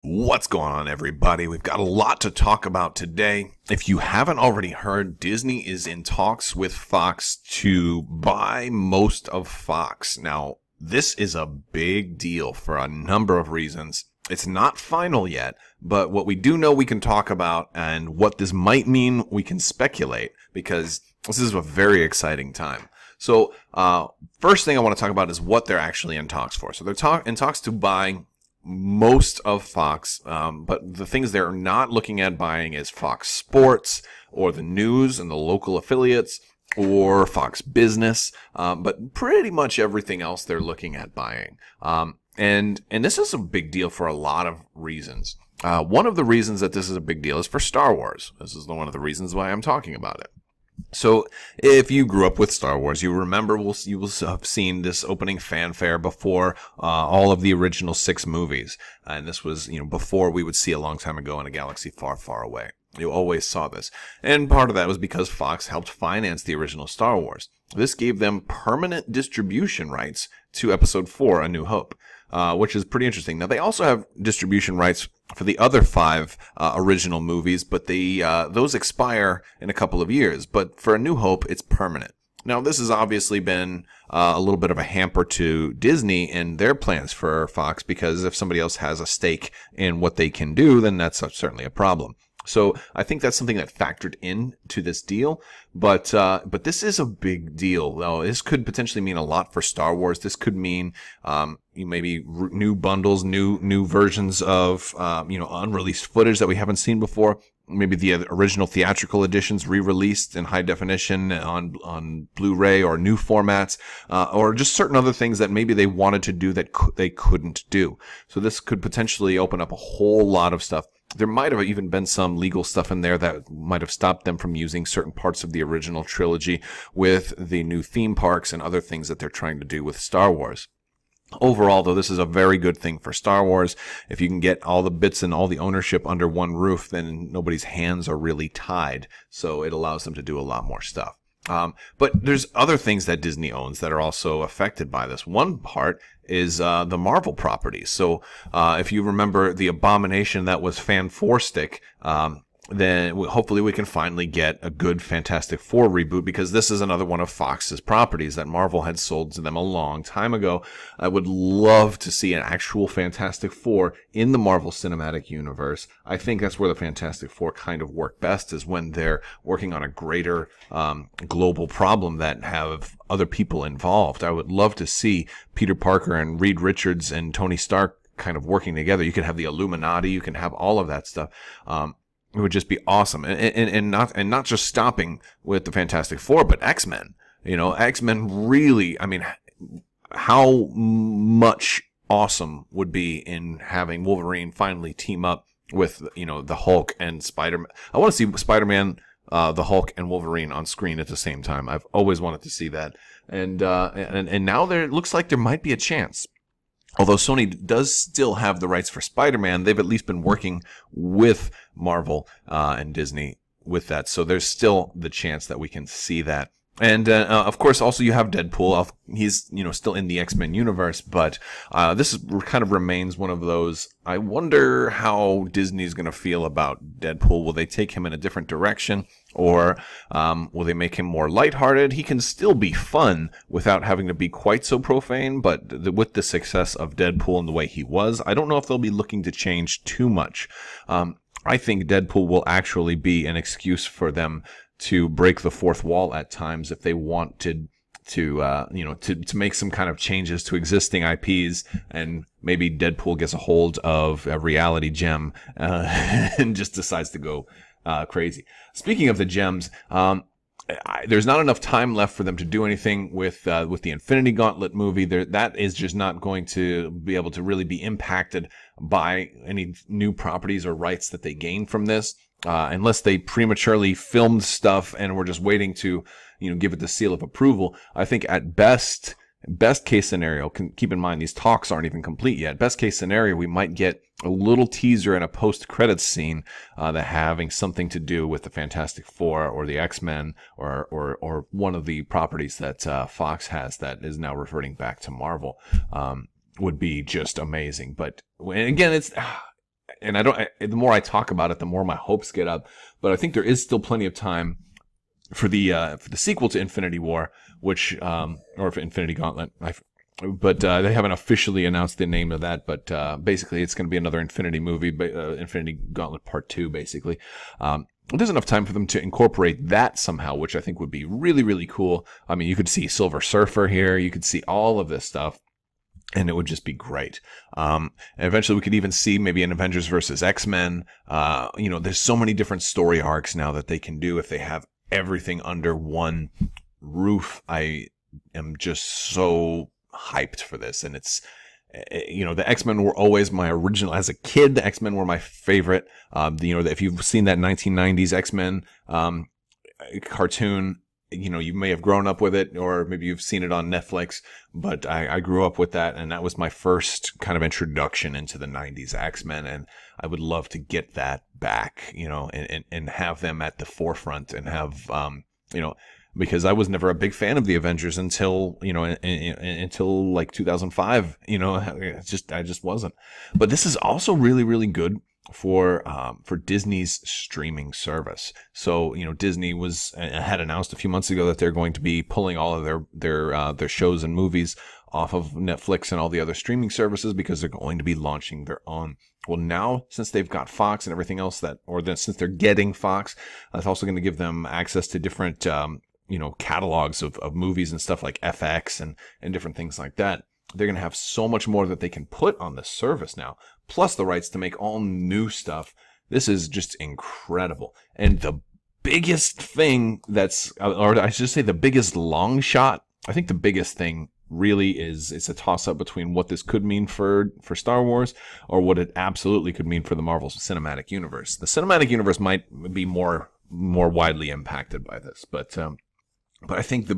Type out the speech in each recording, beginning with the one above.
What's going on, everybody? We've got a lot to talk about today. If you haven't already heard, Disney is in talks with Fox to buy most of Fox. Now, this is a big deal for a number of reasons. It's not final yet, but what we do know we can talk about, and what this might mean we can speculate, because this is a very exciting time. So, first thing I want to talk about is what they're actually in talks for. So they're in talks to buy most of Fox, but the things they're not looking at buying is Fox Sports or the news and the local affiliates or Fox Business, but pretty much everything else they're looking at buying. And this is a big deal for a lot of reasons. One of the reasons that this is a big deal is for Star Wars. This is one of the reasons why I'm talking about it. So, if you grew up with Star Wars, you remember you will have seen this opening fanfare before all of the original 6 movies, and this was before we would see a long time ago in a galaxy far, far away. You always saw this, and part of that was because Fox helped finance the original Star Wars. This gave them permanent distribution rights to Episode 4: A New Hope, which is pretty interesting. Now, they also have distribution rights for the other 5 original movies, but those expire in a couple of years. But for A New Hope, it's permanent. Now, this has obviously been a little bit of a hamper to Disney and their plans for Fox, because if somebody else has a stake in what they can do, then that's certainly a problem. So I think that's something that factored into this deal, but this is a big deal. Now, this could potentially mean a lot for Star Wars. This could mean maybe new bundles, new versions of unreleased footage that we haven't seen before. Maybe the original theatrical editions re-released in high definition on Blu-ray or new formats, or just certain other things that maybe they wanted to do that they couldn't do. So this could potentially open up a whole lot of stuff. There might have even been some legal stuff in there that might have stopped them from using certain parts of the original trilogy with the new theme parks and other things that they're trying to do with Star Wars. Overall, though, this is a very good thing for Star Wars. If you can get all the bits and all the ownership under one roof, then nobody's hands are really tied. So it allows them to do a lot more stuff. But there's other things that Disney owns that are also affected by this. One part is the Marvel properties. So if you remember the abomination that was Fan 4-Stick, then hopefully we can finally get a good Fantastic Four reboot, because this is another one of Fox's properties that Marvel had sold to them a long time ago. I would love to see an actual Fantastic Four in the Marvel Cinematic Universe. I think that's where the Fantastic Four kind of work best, is when they're working on a greater global problem that have other people involved. I would love to see Peter Parker and Reed Richards and Tony Stark kind of working together. You can have the Illuminati, you can have all of that stuff. It would just be awesome, and not just stopping with the Fantastic Four, but X-Men. X-Men really. I mean, how much awesome would be in having Wolverine finally team up with the Hulk and Spider-Man. I want to see Spider-Man, the Hulk, and Wolverine on screen at the same time. I've always wanted to see that, and now it looks like there might be a chance. Although Sony does still have the rights for Spider-Man, they've at least been working with Marvel and Disney with that. So there's still the chance that we can see that. And, of course, also you have Deadpool. He's, still in the X-Men universe, but this kind of remains one of those. I wonder how Disney's going to feel about Deadpool. Will they take him in a different direction? Or will they make him more lighthearted? He can still be fun without having to be quite so profane, but with the success of Deadpool and the way he was, I don't know if they'll be looking to change too much. I think Deadpool will actually be an excuse for them to break the fourth wall at times if they want to make some kind of changes to existing IPs, and maybe Deadpool gets a hold of a reality gem and just decides to go crazy. Speaking of the gems, there's not enough time left for them to do anything with the Infinity Gauntlet movie. That is just not going to be able to really be impacted by any new properties or rights that they gain from this. Unless they prematurely filmed stuff and we're just waiting to, give it the seal of approval. I think at best case scenario, keep in mind these talks aren't even complete yet. Best case scenario, we might get a little teaser and a post-credits scene that having something to do with the Fantastic Four or the X-Men or one of the properties that Fox has that is now reverting back to Marvel. Would be just amazing. But again, and the more I talk about it, the more my hopes get up. But I think there is still plenty of time for the sequel to Infinity War, which or for Infinity Gauntlet. But they haven't officially announced the name of that. But basically, it's going to be another Infinity movie, Infinity Gauntlet Part 2, basically. There's enough time for them to incorporate that somehow, which I think would be really, really cool. I mean, you could see Silver Surfer here. You could see all of this stuff. And it would just be great. And eventually we could even see maybe an Avengers versus X-Men. There's so many different story arcs now that they can do if they have everything under one roof. I am just so hyped for this. And it's, the X-Men were always my original. As a kid, the X-Men were my favorite. If you've seen that 1990s X-Men cartoon, you may have grown up with it, or maybe you've seen it on Netflix, but I grew up with that, and that was my first kind of introduction into the 90s X-Men, and I would love to get that back, and have them at the forefront, and have, because I was never a big fan of the Avengers until, until like 2005, I just wasn't. But this is also really, really good for Disney's streaming service. So, Disney had announced a few months ago that they're going to be pulling all of their shows and movies off of Netflix and all the other streaming services because they're going to be launching their own. Well, now, since they've got Fox and everything else since they're getting Fox, that's also going to give them access to different, catalogs of movies and stuff like FX and different things like that. They're going to have so much more that they can put on the service now, plus the rights to make all new stuff. This is just incredible. And the biggest thing the biggest long shot, I think the biggest thing really is it's a toss-up between what this could mean for Star Wars or what it absolutely could mean for the Marvel Cinematic Universe. The Cinematic Universe might be more widely impacted by this, but I think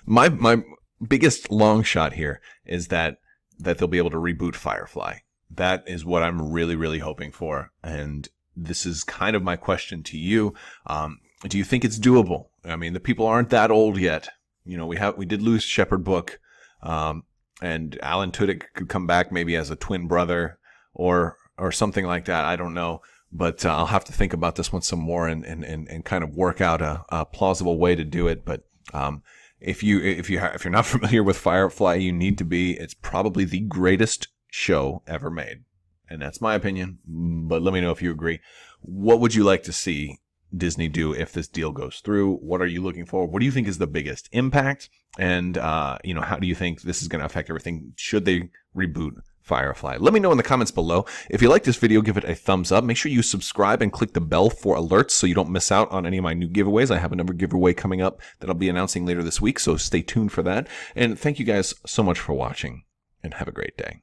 my biggest long shot here is that they'll be able to reboot Firefly. That is what I'm really, really hoping for. And this is kind of my question to you. Do you think it's doable? I mean, the people aren't that old yet. We did lose Shepherd Book, and Alan Tudyk could come back maybe as a twin brother or something like that. I don't know. But I'll have to think about this one some more and kind of work out a plausible way to do it. But if you're not familiar with Firefly, you need to be. It's probably the greatest show ever made, and that's my opinion. But let me know if you agree. What would you like to see Disney do if this deal goes through? What are you looking for? What do you think is the biggest impact? And how do you think this is going to affect everything? Should they reboot Firefly? Let me know in the comments below. If you like this video, give it a thumbs up. Make sure you subscribe and click the bell for alerts so you don't miss out on any of my new giveaways. I have another giveaway coming up that I'll be announcing later this week, so stay tuned for that. And thank you guys so much for watching, and have a great day.